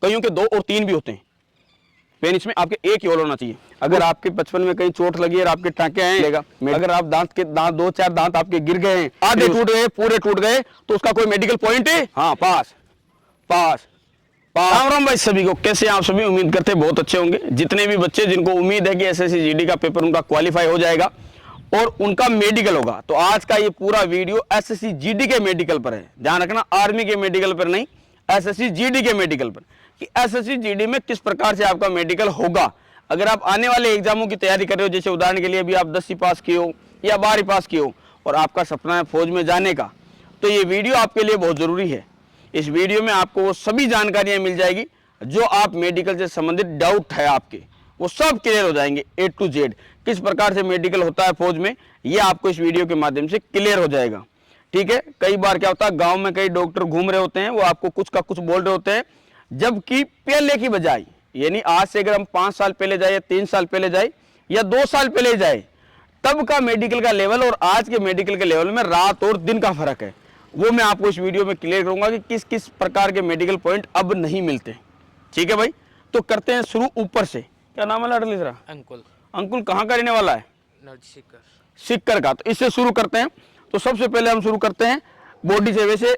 कईयों के 2 और 3 भी होते हैं पेन, इसमें आपके एक ही होल होना चाहिए। अगर आपके बचपन में कहीं चोट लगी है और आपके टाँके आए लेगा, अगर आप दांत 2-4 दांत आपके गिर गए हैं, आधे टूट गए पूरे टूट गए, तो उसका कोई मेडिकल पॉइंट है? हाँ, पास पास। राम राम भाई सभी को, कैसे आप सभी? उम्मीद करते हैं बहुत अच्छे होंगे। जितने भी बच्चे जिनको उम्मीद है कि एसएससी जीडी का पेपर उनका क्वालिफाई हो जाएगा और उनका मेडिकल होगा, तो आज का ये पूरा वीडियो एसएससी जीडी के मेडिकल पर है। ध्यान रखना, आर्मी के मेडिकल पर नहीं, एसएससी जीडी के मेडिकल पर, कि एसएससी जीडी में किस प्रकार से आपका मेडिकल होगा। अगर आप आने वाले एग्जामों की तैयारी कर रहे हो, जैसे उदाहरण के लिए अभी आप 10वीं पास किए हो या 12वीं पास किए हो और आपका सपना है फौज में जाने का, तो ये वीडियो आपके लिए बहुत जरूरी है। इस वीडियो में आपको वो सभी जानकारियां मिल जाएगी जो आप मेडिकल से संबंधित डाउट है आपके, वो सब क्लियर हो जाएंगे A to Z। किस प्रकार से मेडिकल होता है फौज में, ये आपको इस वीडियो के माध्यम से क्लियर हो जाएगा। ठीक है, कई बार क्या होता है, गांव में कई डॉक्टर घूम रहे होते हैं, वो आपको कुछ का कुछ बोल रहे होते हैं, जबकि पहले की बजाय, यानी आज से अगर हम 5 साल पहले जाए या 3 साल पहले जाए या 2 साल पहले जाए, तब का मेडिकल का लेवल और आज के मेडिकल के लेवल में रात और दिन का फर्क है। वो मैं आपको इस वीडियो में क्लियर करूंगा कि किस किस प्रकार के मेडिकल पॉइंट अब नहीं मिलते। ठीक है भाई, तो करते हैं शुरू ऊपर से। क्या नाम है लाडली तेरा? अंकुल। अंकुल कहाँ का रहने वाला है? सिक्कर। सिक्कर का। तो इससे शुरू करते हैं। तो सबसे पहले हम शुरू करते हैं बॉडी से। वैसे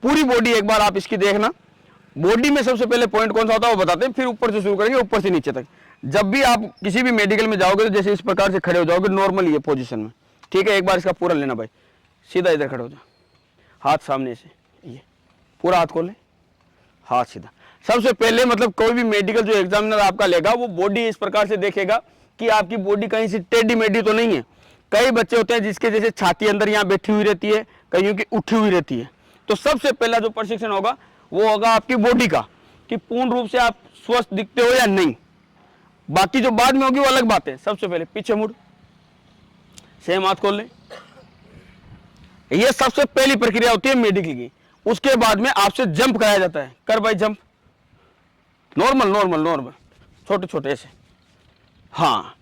पूरी बॉडी एक बार आप इसकी देखना, बॉडी में सबसे पहले पॉइंट कौन सा होता है वो बताते हैं, फिर ऊपर से शुरू करेंगे, ऊपर से नीचे तक। जब भी आप किसी भी मेडिकल में जाओगे तो जैसे इस प्रकार से खड़े हो जाओगे नॉर्मल ये पोजीशन में। ठीक है, एक बार इसका पूरा लेना भाई, सीधा इधर खड़े हो जाओ, हाथ सामने से, ये पूरा हाथ खोले, हाथ सीधा। सबसे पहले मतलब कोई भी मेडिकल जो एग्जामिनर आपका लेगा वो बॉडी इस प्रकार से देखेगा कि आपकी बॉडी कहीं से टेढ़ी मेढ़ी तो नहीं है। कई बच्चे होते हैं जिसके जैसे छाती अंदर यहाँ बैठी हुई रहती है, कईयों की उठी हुई रहती है। तो सबसे पहला जो प्रशिक्षण होगा वो होगा आपकी बॉडी का, कि पूर्ण रूप से आप स्वस्थ दिखते हो या नहीं। बाकी जो बाद में होगी वो अलग बात है। सबसे पहले पीछे मुड़, सेम हाथ खोल ले। ये सबसे पहली प्रक्रिया होती है मेडिकल की। उसके बाद में आपसे जंप कराया जाता है। कर भाई जंप, नॉर्मल नॉर्मल नॉर्मल, छोटे छोटे ऐसे। हाँ,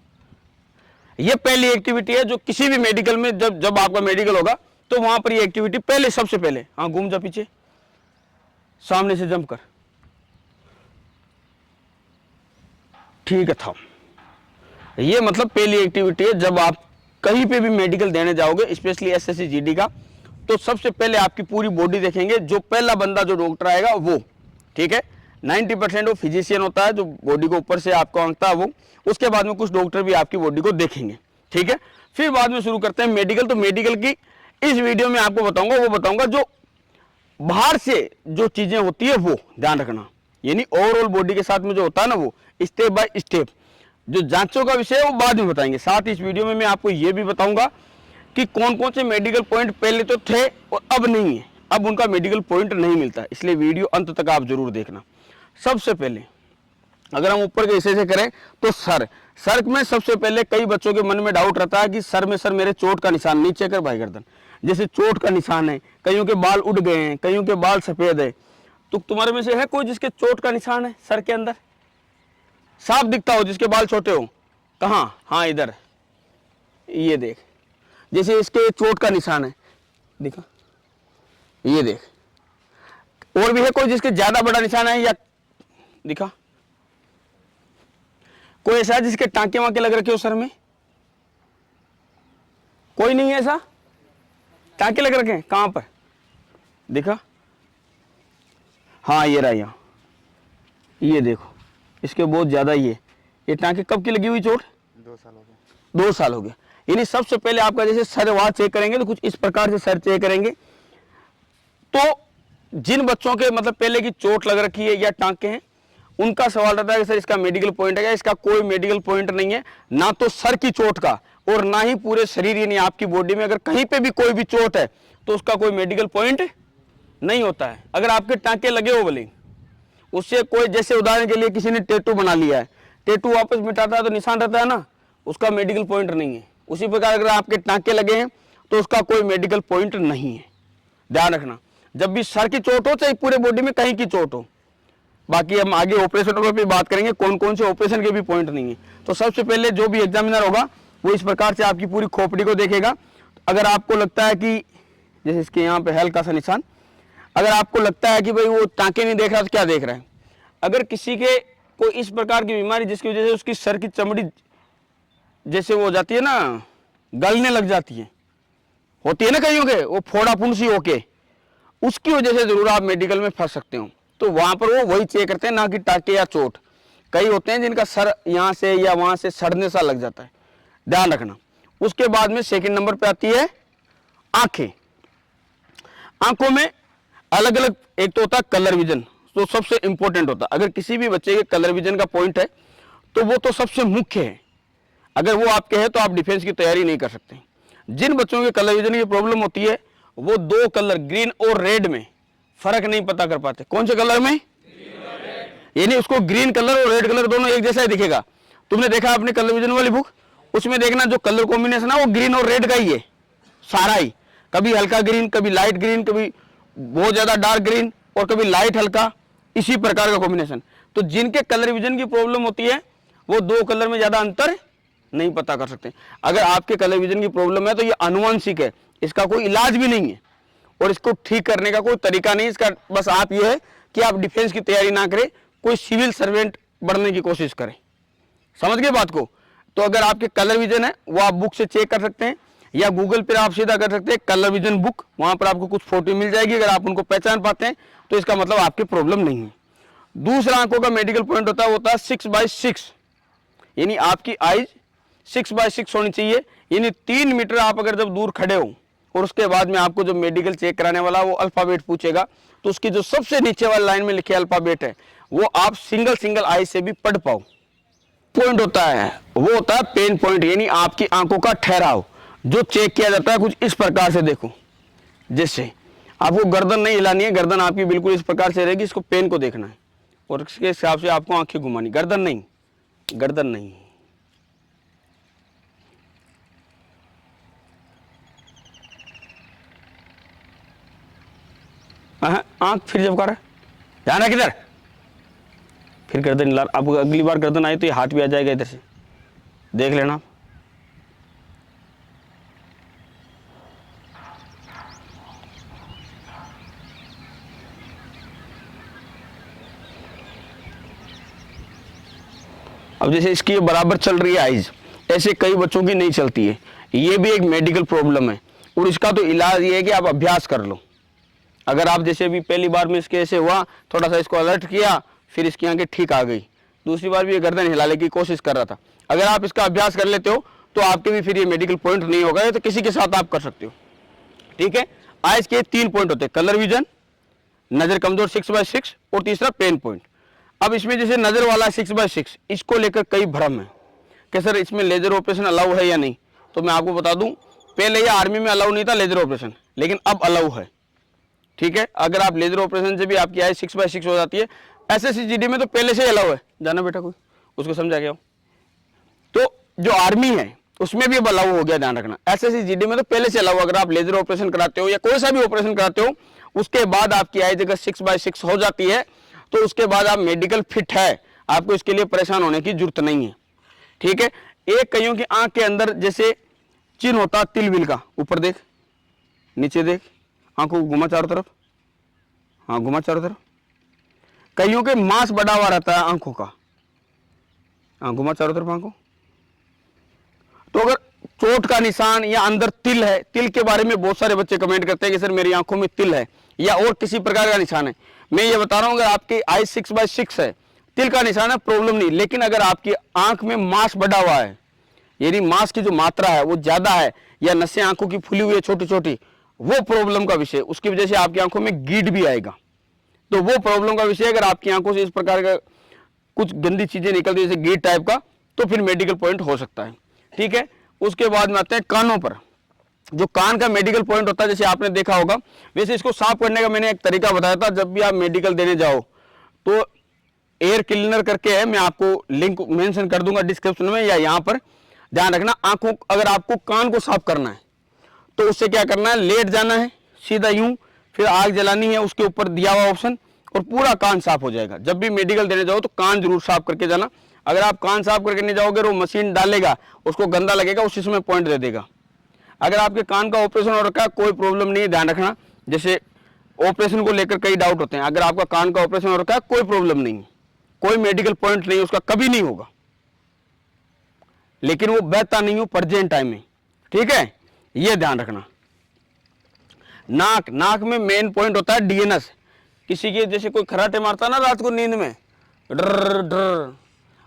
ये पहली एक्टिविटी है जो किसी भी मेडिकल में, जब आपका मेडिकल होगा तो वहां पर ये एक्टिविटी पहले, सबसे पहले। हाँ, घूम जा पीछे, सामने से जंप कर। ठीक है, था ये मतलब पहली एक्टिविटी है। जब आप कहीं पे भी मेडिकल देने जाओगे, स्पेशली एसएससी जीडी का, तो सबसे पहले आपकी पूरी बॉडी देखेंगे। जो पहला बंदा जो डॉक्टर आएगा वो, ठीक है, 90% वो फिजिशियन होता है जो बॉडी को ऊपर से आपको आंकता है वो। उसके बाद में कुछ डॉक्टर भी आपकी बॉडी को देखेंगे। ठीक है, फिर बाद में शुरू करते हैं मेडिकल। तो मेडिकल की इस वीडियो में आपको बताऊंगा जो बाहर से जो चीजें होती है वो ध्यान रखना, यानी ओवरऑल बॉडी के साथ में जो होता है ना वो स्टेप बाय स्टेप। जो जांचों का विषय है वो बाद में बताएंगे। साथ ही इस वीडियो में मैं आपको ये भी बताऊंगा कि कौन कौन से मेडिकल पॉइंट पहले तो थे और अब नहीं है, अब उनका मेडिकल पॉइंट नहीं मिलता, इसलिए वीडियो अंत तक आप जरूर देखना। सबसे पहले अगर हम ऊपर के हिस्से से करें तो सर में सबसे पहले कई बच्चों के मन में डाउट रहता है कि सर में मेरे चोट का निशान, नीचे कर भाई गर्दन, जैसे चोट का निशान है, कईयों के बाल उड़ गए हैं, कईयों के बाल सफेद है। तो तुम्हारे में से है कोई जिसके चोट का निशान है सर के अंदर, साफ दिखता हो, जिसके बाल छोटे हो? कहाँ? हाँ, इधर, ये देख, जैसे इसके चोट का निशान है, दिखा, ये देख। और भी है कोई जिसके ज्यादा बड़ा निशान है, या दिखा? कोई ऐसा जिसके टांके वांके लग रखे हो सर में? कोई नहीं है ऐसा? टांके लग रखे हैं कहां पर? दिखा? हाँ, ये रहा यहाँ, ये देखो, इसके बहुत ज्यादा ये टांके। कब की लगी हुई चोट? 2 साल हो गए। 2 साल हो गए। यानी सबसे पहले आपका जैसे सर वहां चेक करेंगे तो कुछ इस प्रकार से सर चेक करेंगे। तो जिन बच्चों के मतलब पहले की चोट लग रखी है या टांके हैं, उनका सवाल रहता है कि सर इसका मेडिकल पॉइंट है क्या? इसका कोई मेडिकल पॉइंट नहीं है, ना तो सर की चोट का और ना ही पूरे शरीर, यानी आपकी बॉडी में अगर कहीं पे भी कोई भी चोट है तो उसका कोई मेडिकल पॉइंट नहीं होता है। अगर आपके टांके लगे हो बोले, उससे कोई, जैसे उदाहरण के लिए किसी ने टैटू बना लिया है, टैटू वापस मिटाता है तो निशान रहता है ना, उसका मेडिकल पॉइंट नहीं है। उसी प्रकार अगर आपके टांके लगे हैं तो उसका कोई मेडिकल पॉइंट नहीं है। ध्यान रखना, जब भी सर की चोट हो चाहे पूरे बॉडी में कहीं की चोट हो। बाकी हम आगे ऑपरेशनों पर भी बात करेंगे, कौन कौन से ऑपरेशन के भी पॉइंट नहीं है। तो सबसे पहले जो भी एग्जामिनर होगा वो इस प्रकार से आपकी पूरी खोपड़ी को देखेगा। अगर आपको लगता है कि जैसे इसके यहाँ पे हल्का सा निशान, अगर आपको लगता है कि भाई वो टांके नहीं देख रहा तो क्या देख रहा है? अगर किसी के कोई इस प्रकार की बीमारी जिसकी वजह से उसकी सर की चमड़ी जैसे वो हो जाती है ना, गलने लग जाती है, होती है ना कईयों के, वो फोड़ापुन सी होके, उसकी वजह से जरूर आप मेडिकल में फंस सकते हो। तो वहां पर वो वही चेक करते हैं, ना कि टाके या चोट। कई होते हैं जिनका सर यहाँ से या वहां से सड़ने सा लग जाता है, ध्यान रखना। उसके बाद में सेकंड नंबर पे आती है आंखें। आंखों में अलग अलग, एक तो होता है कलर विजन, तो सबसे इंपॉर्टेंट होता है। अगर किसी भी बच्चे के कलर विजन का पॉइंट है तो वो तो सबसे मुख्य है। अगर वो आपके है तो आप डिफेंस की तैयारी नहीं कर सकते। जिन बच्चों के कलर विजन की प्रॉब्लम होती है वो दो कलर ग्रीन और रेड में फर्क नहीं पता कर पाते। कौन से कलर में? यानी उसको ग्रीन कलर और रेड कलर दोनों एक जैसा ही दिखेगा। तुमने देखा अपने कलर विजन वाली बुक, उसमें देखना जो कलर कॉम्बिनेशन है वो ग्रीन और रेड का ही है सारा ही, कभी हल्का ग्रीन, कभी लाइट ग्रीन, कभी बहुत ज्यादा डार्क ग्रीन और कभी लाइट हल्का, इसी प्रकार का कॉम्बिनेशन। तो जिनके कलर विजन की प्रॉब्लम होती है वो दो कलर में ज्यादा अंतर नहीं पता कर सकते। अगर आपके कलर विजन की प्रॉब्लम है तो ये आनुवंशिक है, इसका कोई इलाज भी नहीं है और इसको ठीक करने का कोई तरीका नहीं। इसका बस आप ये है कि आप डिफेंस की तैयारी ना करें, कोई सिविल सर्वेंट बनने की कोशिश करें। समझ गए बात को? तो अगर आपके कलर विजन है वो आप बुक से चेक कर सकते हैं या गूगल पर आप सीधा कर सकते हैं कलर विजन बुक, वहां पर आपको कुछ फोटो मिल जाएगी। अगर आप उनको पहचान पाते हैं तो इसका मतलब आपकी प्रॉब्लम नहीं है। दूसरा आंखों का मेडिकल पॉइंट होता है, वो होता है 6/6, यानी आपकी आइज 6/6 होनी चाहिए। यानी 3 मीटर आप अगर जब दूर खड़े हो और उसके बाद में आपको जो मेडिकल चेक कराने वाला वो अल्फाबेट पूछेगा तो उसकी जो सबसे नीचे वाली लाइन में लिखे अल्फाबेट है वो आप सिंगल आई से भी पढ़ पाओ। पॉइंट होता है वो होता है पेन पॉइंट, यानी आपकी आंखों का ठहराव जो चेक किया जाता है कुछ इस प्रकार से। देखो, जैसे आपको गर्दन नहीं हिलानी है, गर्दन आपकी बिल्कुल इस प्रकार से रहेगी, इसको पेन को देखना है और इसके हिसाब से आपको आंखें घुमानी, गर्दन नहीं, गर्दन नहीं। आंख फिर जब कर ध्यान है किधर, फिर गर्दन हिला। अब अगली बार गर्दन आई तो ये हाथ भी आ जाएगा इधर से, देख लेना आप। अब जैसे इसकी ये बराबर चल रही है आइज, ऐसे कई बच्चों की नहीं चलती है, ये भी एक मेडिकल प्रॉब्लम है और इसका तो इलाज ये है कि आप अभ्यास कर लो। अगर आप जैसे अभी पहली बार में इसके ऐसे हुआ, थोड़ा सा इसको अलर्ट किया, फिर इसकी आंखें ठीक आ गई, दूसरी बार भी ये गर्दन हिलाने की कोशिश कर रहा था, अगर आप इसका अभ्यास कर लेते हो तो आपके भी फिर ये मेडिकल पॉइंट नहीं होगा। तो किसी के साथ आप कर सकते हो, ठीक है। आइज के 3 पॉइंट होते हैं, कलर विजन, नजर कमजोर 6/6 और तीसरा पेन पॉइंट। अब इसमें जैसे नजर वाला 6/6, इसको लेकर कई भ्रम है कि सर इसमें लेजर ऑपरेशन अलाउ है या नहीं। तो मैं आपको बता दूं, पहले ये आर्मी में अलाउ नहीं था लेजर ऑपरेशन, लेकिन अब अलाउ है, ठीक है। अगर आप लेजर ऑपरेशन से भी आपकी आइज 6/6 हो जाती है, SSCGD में तो पहले से अलाउ है, जाना बेटा कोई उसको समझा के आओ। तो जो आर्मी है उसमें भी अब अलाउ हो गया, ध्यान रखना। SSCGD में तो पहले से अलाउ, अगर आप लेजर ऑपरेशन कराते हो या कोई सा भी ऑपरेशन कराते हो उसके बाद आपकी आइज अगर 6/6 हो जाती है तो उसके बाद आप मेडिकल फिट है, आपको इसके लिए परेशान होने की जरूरत नहीं है, ठीक है। एक कईयों की आंख के अंदर जैसे चिन्ह होता है तिल बिल का, ऊपर देख, नीचे देख, आंखों को घुमा चारों तरफ, हाँ घुमा चारों तरफ। कईयों के मांस बढ़ा हुआ रहता है आंखों का, हाँ घुमा चारों तरफ आंखों। तो अगर चोट का निशान या अंदर तिल है, तिल के बारे में बहुत सारे बच्चे कमेंट करते हैं कि सर मेरी आंखों में तिल है या और किसी प्रकार का निशान है। मैं ये बता रहा हूं, अगर आपकी आइज 6/6 है, तिल का निशान है, प्रॉब्लम नहीं। लेकिन अगर आपकी आंख में मांस बढ़ा हुआ है, यानी मांस की जो मात्रा है वो ज्यादा है, या नसें आंखों की फूली हुई है छोटी छोटी, वो प्रॉब्लम का विषय, उसकी वजह से आपकी आंखों में गीड भी आएगा, तो वो प्रॉब्लम का विषय। अगर आपकी आंखों से इस प्रकार का कुछ गंदी चीजें निकलती है जैसे गीड टाइप का, तो फिर मेडिकल पॉइंट हो सकता है, ठीक है। उसके बाद में आते हैं कानों पर। जो कान का मेडिकल पॉइंट होता है, जैसे आपने देखा होगा, वैसे इसको साफ करने का मैंने एक तरीका बताया था। जब भी आप मेडिकल देने जाओ तो एयर क्लीनर करके है, मैं आपको लिंक मेंशन कर दूंगा डिस्क्रिप्शन में या यहाँ पर, ध्यान रखना। आंखों, अगर आपको कान को साफ करना है तो उससे क्या करना है, लेट जाना है सीधा यूं, फिर आग जलानी है, उसके ऊपर दिया हुआ ऑप्शन, और पूरा कान साफ हो जाएगा। जब भी मेडिकल देने जाओ तो कान जरूर साफ करके जाना। अगर आप कान साफ करके नहीं जाओगे, वो मशीन डालेगा, उसको गंदा लगेगा, उसी समय पॉइंट दे देगा। अगर आपके कान का ऑपरेशन हो रखा है, कोई प्रॉब्लम नहीं है, ध्यान रखना। जैसे ऑपरेशन को लेकर कई डाउट होते हैं, अगर आपका कान का ऑपरेशन हो रखा है कोई प्रॉब्लम नहीं है, कोई मेडिकल पॉइंट नहीं, उसका कभी नहीं होगा, लेकिन वो बहता नहीं हो प्रेजेंट टाइम में। ठीक है, ये ध्यान रखना। नाक, नाक में मेन पॉइंट होता है डीएनएस। किसी के जैसे कोई खराटे मारता है ना रात को नींद में, डर डर,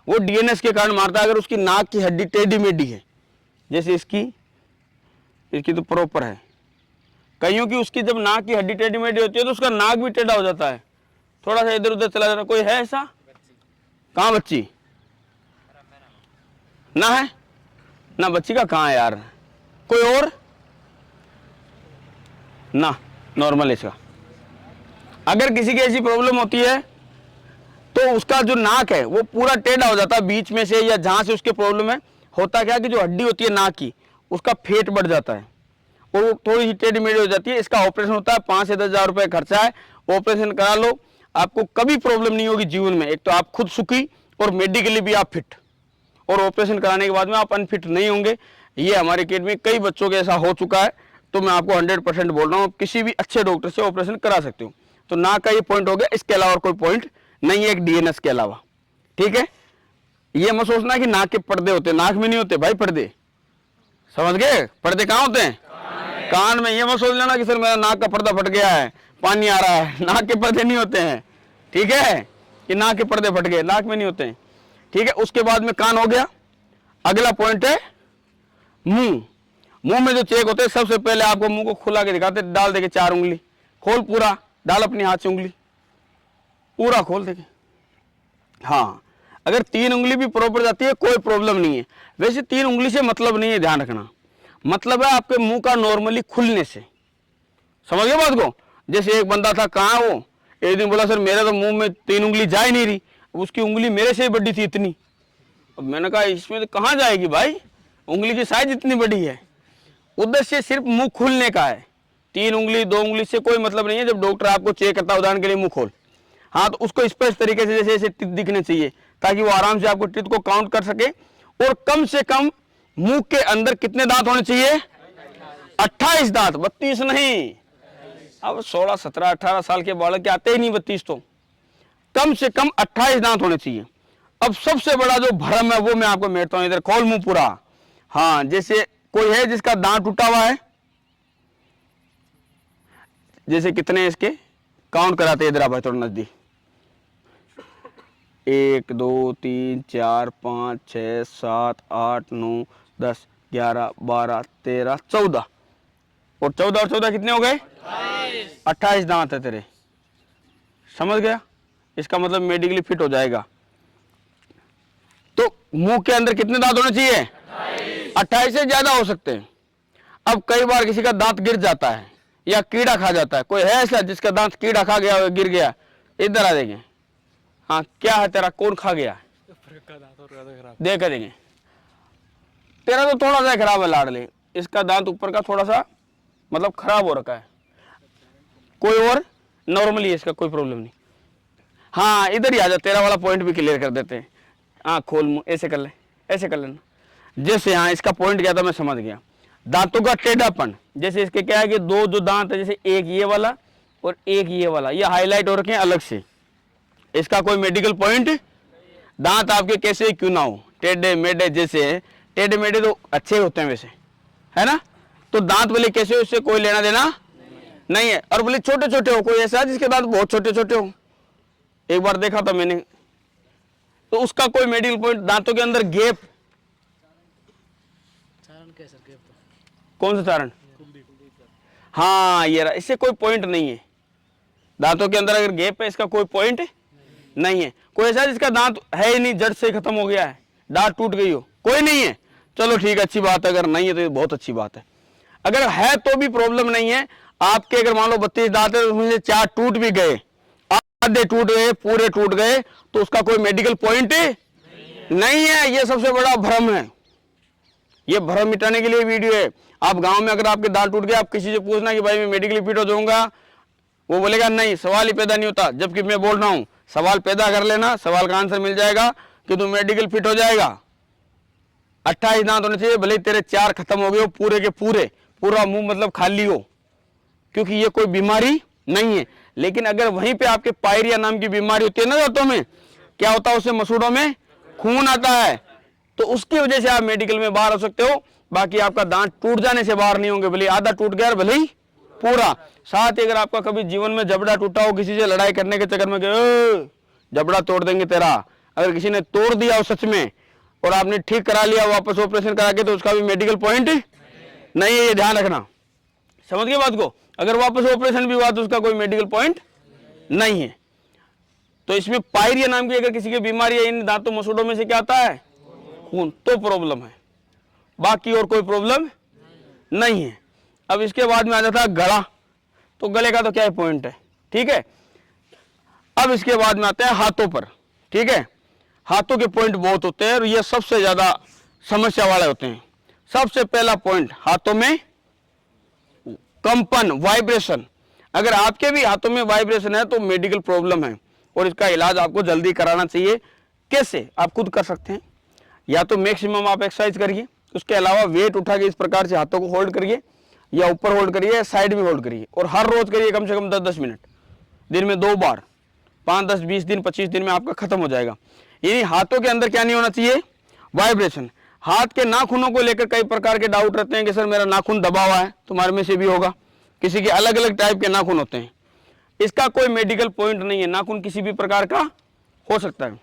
वो डीएनएस के कारण मारता है। अगर उसकी नाक की हड्डी टेढ़ी मेढ़ी है, जैसे इसकी तो प्रॉपर है, कईयों की उसकी जब नाक की हड्डी टेढ़ी मेढ़ी होती है तो उसका नाक भी टेढ़ा हो जाता है, थोड़ा सा इधर उधर चला जाता है। कोई है ऐसा? कहाँ बच्ची? ना है ना, बच्ची का कहाँ है यार? कोई और ना, नॉर्मल है इसका। अगर किसी की ऐसी प्रॉब्लम होती है तो उसका जो नाक है वो पूरा टेढ़ा हो जाता है बीच में से, या जहां से उसके प्रॉब्लम है। होता क्या कि जो हड्डी होती है नाक की, उसका फेट बढ़ जाता है और वो थोड़ी सी टेढ़ी मेढ़ी हो जाती है। इसका ऑपरेशन होता है, 5 से 10 हज़ार रुपये खर्चा है, ऑपरेशन करा लो, आपको कभी प्रॉब्लम नहीं होगी जीवन में। एक तो आप खुद सुखी और मेडिकली भी आप फिट, और ऑपरेशन कराने के बाद में आप अनफिट नहीं होंगे। ये हमारे केट में कई बच्चों के ऐसा हो चुका है, तो मैं आपको 100% बोल रहा हूँ, आप किसी भी अच्छे डॉक्टर से ऑपरेशन करा सकते हो। तो नाक का ये पॉइंट हो गया, इसके अलावा कोई पॉइंट नहीं है एक डीएनएस के अलावा। ठीक है, ये मत सोचना कि नाक के पर्दे होते हैं, नाक में नहीं होते भाई पर्दे, समझ गए? पर्दे कहाँ होते हैं? कान में। ये मत सोच लेना कि सर मेरा नाक का पर्दा फट गया है, पानी आ रहा है, नाक के पर्दे नहीं होते हैं। ठीक है, कि नाक के पर्दे फट गए, नाक में नहीं होते हैं। ठीक है, उसके बाद में कान हो गया। अगला पॉइंट है मुंह। मुंह में जो चेक होते हैं, सबसे पहले आपको मुंह को खुला के दिखाते, डाल देके 4 उंगली खोल, पूरा डाल अपनी हाथ से उंगली पूरा खोल देके। हाँ, अगर 3 उंगली भी प्रॉपर जाती है कोई प्रॉब्लम नहीं है। वैसे 3 उंगली से मतलब नहीं है, ध्यान रखना, मतलब है आपके मुंह का नॉर्मली खुलने से। समझ गए बात को? जैसे एक बंदा था, कहाँ वो, एक दिन बोला सर मेरे तो मुंह में 3 उंगली जा ही नहीं रही, उसकी उंगली मेरे से ही बड़ी थी इतनी। अब मैंने कहा इसमें तो कहाँ जाएगी भाई, उंगली की साइज इतनी बड़ी है। उद्देश्य सिर्फ मुंह खुलने का है, 3 उंगली 2 उंगली से कोई मतलब नहीं है। जब डॉक्टर आपको चेक करता है, उदाहरण के लिए मुंह खोल, हाँ, तो उसको स्पष्ट तरीके से जैसे ऐसे टिक दिखने चाहिए, ताकि वो आराम से आपको टिक को काउंट कर सके। और कम से कम मुंह के अंदर कितने दांत होने चाहिए? 28 दांत, 32 नहीं। अब 16, 17, 18 साल के बालक के आते ही नहीं 32, तो कम से कम 28 दांत होने चाहिए। अब सबसे बड़ा जो भ्रम है वो मैं आपको मेरता हूं, इधर खोल मुंह पूरा। हाँ, जैसे कोई है जिसका दांत टूटा हुआ है, जैसे कितने इसके काउंट कराते इधर आप थोड़ा नजदीक, 1 2 3 4 5 6 7 8 9 10 11 12 13 14, और 14 और 14 कितने हो गए? 28 दांत है तेरे। समझ गया? इसका मतलब मेडिकली फिट हो जाएगा। तो मुंह के अंदर कितने दांत होने चाहिए? 28 से ज्यादा हो सकते हैं। अब कई बार किसी का दांत गिर जाता है या कीड़ा खा जाता है। कोई है ऐसा जिसका दांत कीड़ा खा गया, गिर गया? इधर आ देंगे। हाँ, क्या है तेरा, कौन खा गया? देख देंगे। तेरा तो थोड़ा सा खराब है लाडले, इसका दांत ऊपर का थोड़ा सा मतलब खराब हो रखा है। कोई और नॉर्मली है, इसका कोई प्रॉब्लम नहीं। हाँ, इधर ही आ जा, तेरा वाला पॉइंट भी क्लियर कर देते हैं। हाँ, खोल मुंह, ऐसे कर ले, ऐसे कर लेना। जैसे हाँ, इसका पॉइंट क्या था मैं समझ गया। दांतों का टेढ़ापन, जैसे इसके क्या है कि 2 जो दांत है, जैसे एक ये वाला और एक ये वाला, ये हाईलाइट हो रखे हैं अलग से। इसका कोई मेडिकल पॉइंट, दांत आपके कैसे क्यों ना हो, टेढ़े मेढ़े, जैसे टेढ़े मेढ़े तो अच्छे होते हैं वैसे, है ना? तो दांत वाले कैसे हो, उससे कोई लेना देना नहीं है। और बोले छोटे छोटे हो, कोई ऐसा जिसके दांत बहुत छोटे छोटे हो, एक बार देखा था मैंने, तो उसका कोई मेडिकल पॉइंट। दांतों के अंदर गैप, कौन सा चारण? हाँ, ये रहा, इससे कोई पॉइंट नहीं है। दांतों के अंदर अगर गैप है, इसका कोई पॉइंट नहीं है। कोई ऐसा जिसका दांत है ही नहीं, जड़ से खत्म हो गया है, दांत टूट गई हो, कोई नहीं है? चलो ठीक है, अच्छी बात है। अगर नहीं है तो ये बहुत अच्छी बात है। अगर है तो भी प्रॉब्लम नहीं है। आपके अगर मान लो 32 दांत है, उसमें से 4 टूट भी गए, आधे टूट गए, पूरे टूट गए, तो उसका कोई मेडिकल पॉइंट नहीं है। ये सबसे बड़ा भ्रम है। ये भ्रम मिटाने के लिए वीडियो है। आप गांव में अगर आपके दांत टूट गए, आप किसी से पूछना कि भाई मैं मेडिकली फिट हो जाऊंगा, वो बोलेगा नहीं, सवाल ही पैदा नहीं होता। जबकि मैं बोल रहा हूं सवाल पैदा कर लेना, सवाल का आंसर मिल जाएगा कि तुम मेडिकल फिट हो जाएगा। 28 दांत होने चाहिए, भले तेरे 4 खत्म हो गए हो पूरे के पूरे, पूरा मुंह मतलब खाली हो, क्योंकि ये कोई बीमारी नहीं है। लेकिन अगर वहीं पे आपके पायरिया नाम की बीमारी होती है ना दांतों में, क्या होता है उससे मसूड़ों में खून आता है, तो उसकी वजह से आप मेडिकल में बाहर हो सकते हो। बाकी आपका दांत टूट जाने से बाहर नहीं होंगे, भले आधा टूट गया और भले ही पूरा। साथ ही अगर आपका कभी जीवन में जबड़ा टूटा हो, किसी से लड़ाई करने के चक्कर में गए जबड़ा तोड़ देंगे तेरा, अगर किसी ने तोड़ दिया हो सच में और आपने ठीक करा लिया वापस ऑपरेशन करा के, तो उसका भी मेडिकल पॉइंट नहीं है, ये ध्यान रखना। समझ गए बात को? अगर वापस ऑपरेशन भी हुआ तो उसका कोई मेडिकल पॉइंट नहीं है। तो इसमें पायरिया नाम की अगर किसी की बीमारी है, इन दांतों मसूड़ों में से क्या आता है? खून, तो प्रॉब्लम है, बाकी और कोई प्रॉब्लम नहीं है। अब इसके बाद में आ जाता है गला, तो गले का तो क्या पॉइंट है, ठीक है। अब इसके बाद में आते हैं हाथों पर, ठीक है। हाथों के पॉइंट बहुत होते हैं और ये सबसे ज्यादा समस्या वाले होते हैं। सबसे पहला पॉइंट, हाथों में कंपन, वाइब्रेशन। अगर आपके भी हाथों में वाइब्रेशन है तो मेडिकल प्रॉब्लम है और इसका इलाज आपको जल्दी कराना चाहिए। कैसे? आप खुद कर सकते हैं, या तो मैक्सिमम आप एक्सरसाइज करिए, उसके अलावा वेट उठा के इस प्रकार से हाथों को होल्ड करिए, या ऊपर होल्ड करिए या साइड में होल्ड करिए, और हर रोज करिए कम से कम 10-10 मिनट, दिन में 2 बार, 5, 10, 20 दिन, 25 दिन में आपका खत्म हो जाएगा। यानी हाथों के अंदर क्या नहीं होना चाहिए? वाइब्रेशन। हाथ के नाखूनों को लेकर कई प्रकार के डाउट रहते हैं कि सर मेरा नाखून दबा हुआ है, तुम्हारे में से भी होगा, किसी के अलग अलग टाइप के नाखून होते हैं। इसका कोई मेडिकल पॉइंट नहीं है, नाखून किसी भी प्रकार का हो सकता है।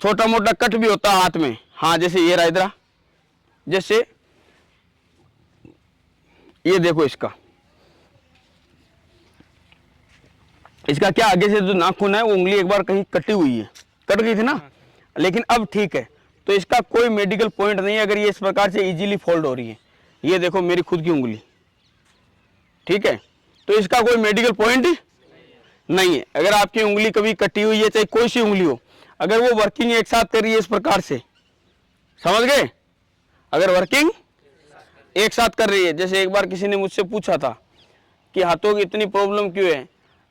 छोटा मोटा कट भी होता है हाथ में, हाँ, जैसे ये रहा इधर, जैसे ये देखो, इसका क्या आगे से जो नाखून है वो उंगली एक बार कहीं कटी हुई है, कट गई थी ना, लेकिन अब ठीक है। तो इसका कोई मेडिकल पॉइंट नहीं है अगर ये इस प्रकार से इजीली फोल्ड हो रही है। ये देखो मेरी खुद की उंगली, ठीक है, तो इसका कोई मेडिकल पॉइंट नहीं है। अगर आपकी उंगली कभी कटी हुई है, चाहे कोई सी उंगली हो, अगर वो वर्किंग एक साथ कर रही है इस प्रकार से, समझ गए? अगर वर्किंग एक साथ कर रही है, जैसे एक बार किसी ने मुझसे पूछा था कि हाथों की इतनी प्रॉब्लम क्यों है।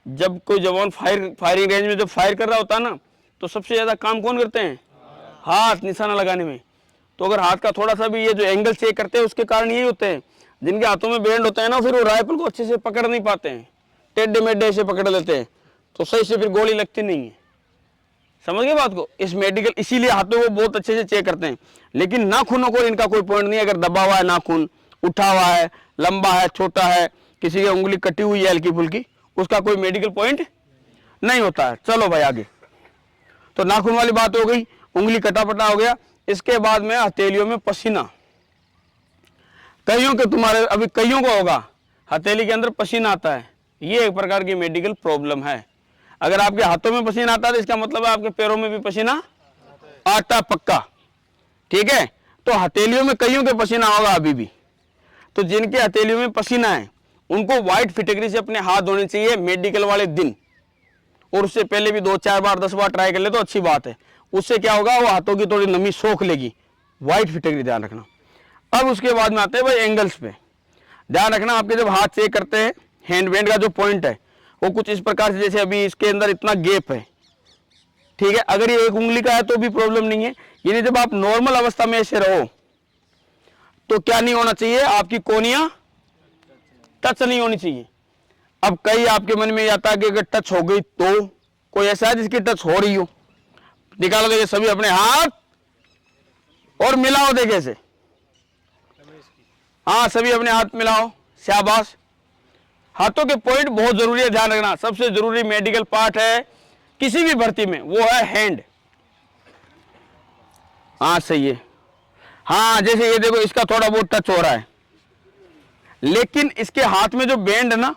जब कोई जवान फायरिंग रेंज में जब फायर कर रहा होता है ना, तो सबसे ज्यादा काम कौन करते हैं? हाथ, निशाना लगाने में। तो अगर हाथ का थोड़ा सा भी ये जो एंगल चेक करते हैं, उसके कारण यही होते हैं। जिनके हाथों में बैंड होता है ना, फिर वो राइफल को अच्छे से पकड़ नहीं पाते हैं, टेढ़े मेढ़े से पकड़ लेते हैं, तो सही से फिर गोली लगती नहीं है। समझ गए बात को? इस मेडिकल इसीलिए हाथों को बहुत अच्छे से चेक करते हैं। लेकिन नाखूनों को इनका कोई पॉइंट नहीं है। अगर दबा हुआ है नाखून, उठा हुआ है, लंबा है, छोटा है, किसी की उंगली कटी हुई है हल्की फुल्की, उसका कोई मेडिकल पॉइंट नहीं होता है। चलो भाई आगे। तो नाखून वाली बात हो गई, उंगली कटापटा हो गया। इसके बाद में हथेलियों में पसीना। कईयों के, तुम्हारे अभी कईयों को होगा, हथेली के अंदर पसीना आता है, ये एक प्रकार की मेडिकल प्रॉब्लम है। अगर आपके हाथों में पसीना आता है तो इसका मतलब है आपके पैरों में भी पसीना आता पक्का, ठीक है। तो हथेलियों में कईयों के पसीना होगा अभी भी। तो जिनके हथेलियों में पसीना है उनको व्हाइट फिटकरी से अपने हाथ धोने चाहिए मेडिकल वाले दिन, और उससे पहले भी 2-4 बार 10 बार ट्राई कर ले तो अच्छी बात है। उससे क्या होगा, वो हाथों की थोड़ी नमी सोख लेगी। व्हाइट फिटकरी ध्यान रखना। अब उसके बाद में आते हैं भाई एंगल्स पे। ध्यान रखना, आपके जब हाथ चेक करते हैं, हैंड बैंड का जो पॉइंट है वो कुछ इस प्रकार से, जैसे अभी इसके अंदर इतना गैप है, ठीक है। अगर ये एक उंगली का है तो भी प्रॉब्लम नहीं है। यानी जब आप नॉर्मल अवस्था में ऐसे रहो तो क्या नहीं होना चाहिए, आपकी कोनियां टच नहीं होनी चाहिए। अब कई आपके मन में आता है कि अगर टच हो गई तो, कोई ऐसा है जिसकी टच हो रही हो, निकालो देखिए सभी अपने हाथ और मिलाओ, देखिए ऐसे, हाँ सभी अपने हाथ मिलाओ, शाबाश। हाथों के पॉइंट बहुत जरूरी है, ध्यान रखना। सबसे जरूरी मेडिकल पार्ट है किसी भी भर्ती में, वो है हैंड। हाँ सही है, हाँ जैसे ये देखो इसका थोड़ा बहुत टच हो रहा है, लेकिन इसके हाथ में जो बैंड है ना,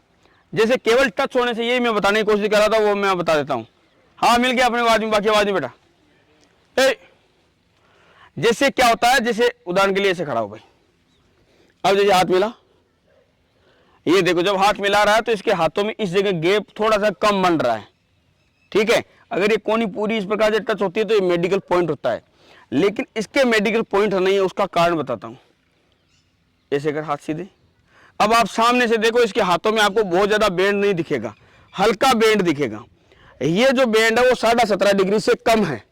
जैसे केवल टच होने से, यही मैं बताने की कोशिश कर रहा था, वो मैं बता देता हूँ। हाँ मिल गया अपने आवाज में, बाकी आवाज नहीं बेटा। जैसे क्या होता है, जैसे उदाहरण के लिए ऐसे खड़ा हो भाई, अब जैसे हाथ मिला, ये देखो जब हाथ मिला रहा है तो इसके हाथों में इस जगह गैप थोड़ा सा कम बन रहा है, ठीक है। अगर ये कोनी पूरी इस प्रकार से टच होती है तो ये मेडिकल पॉइंट होता है, लेकिन इसके मेडिकल पॉइंट नहीं है। उसका कारण बताता हूं। ऐसे कर हाथ सीधे, अब आप सामने से देखो, इसके हाथों में आपको बहुत ज्यादा बैंड नहीं दिखेगा, हल्का बैंड दिखेगा। ये जो बैंड है वो 17.5 डिग्री से कम है।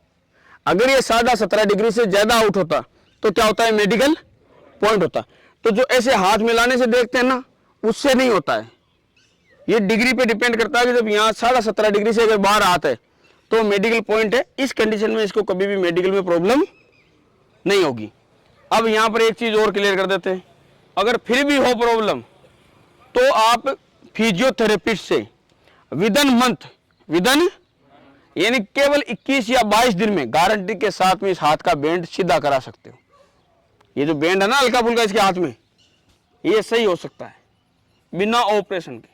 अगर ये 17.5 डिग्री से ज्यादा आउट होता तो क्या होता है, मेडिकल पॉइंट होता। तो जो ऐसे हाथ मिलाने से देखते हैं ना, उससे नहीं होता है। ये डिग्री पे डिपेंड करता है कि जब यहाँ 17.5 डिग्री से अगर बाहर हाथ है तो मेडिकल पॉइंट है। इस कंडीशन में इसको कभी भी मेडिकल में प्रॉब्लम नहीं होगी। अब यहाँ पर एक चीज़ और क्लियर कर देते हैं, अगर फिर भी हो प्रॉब्लम तो आप फिजियोथेरेपिस्ट से विदिन मंथ, विदिन यानी केवल 21 या 22 दिन में गारंटी के साथ में इस हाथ का बैंड सीधा करा सकते हो। ये जो बैंड है ना हल्का फुल्का इसके हाथ में, ये सही हो सकता है बिना ऑपरेशन के।